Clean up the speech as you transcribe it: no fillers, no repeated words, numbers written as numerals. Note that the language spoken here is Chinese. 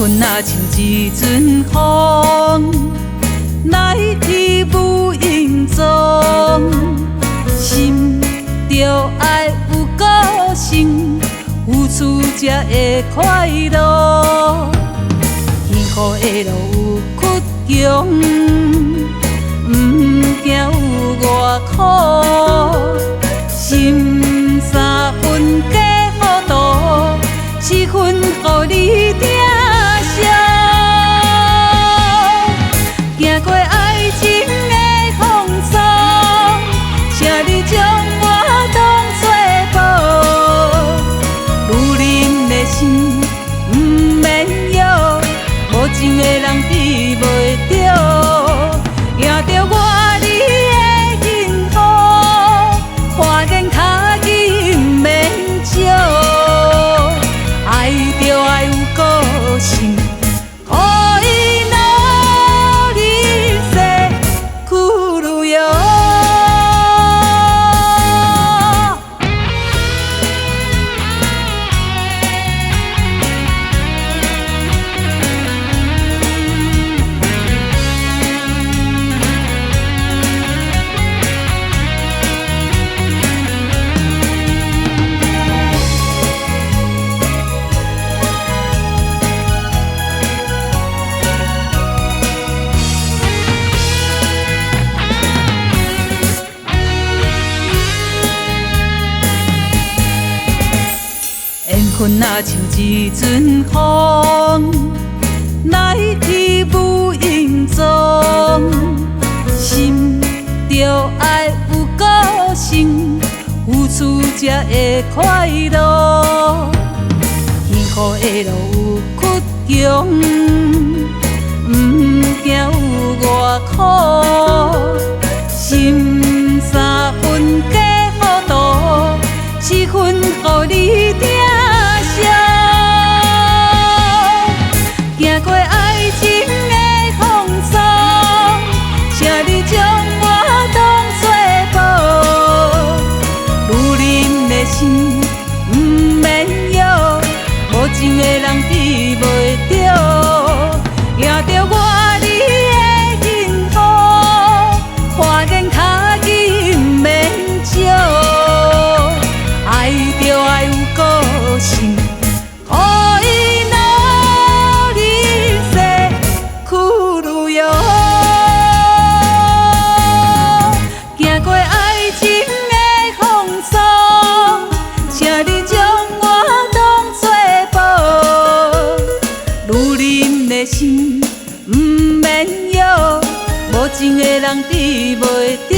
云啊像一阵风，来去无影踪。心着爱有个性，有处才会快乐。幸福的路有曲强，毋惊有外苦。心三分假糊涂，四分乎你疼惜。行过爱情的风霜，请你将我当作宝。女人的心毋免摇，无情的人治袂着。赢着我你的幸福，看见脚紧免少。爱着爱有个性，可以努力生苦路哟。缘分啊像一阵风，来去无影踪。心着爱有个性，有处才会快乐。幸福的路有曲强，毋惊有外苦。心三分假糊涂，四分乎你疼惜。行过爱情的风霜，请你将我当作宝。女人的心毋免摇，无情的人治袂着。赢着我你的幸福，看见脚紧免少。爱着爱有个性，可以努力生苦路哟。行过爱情的风霜，请你将我当作宝。女人的心毋免摇，无情的人治袂着。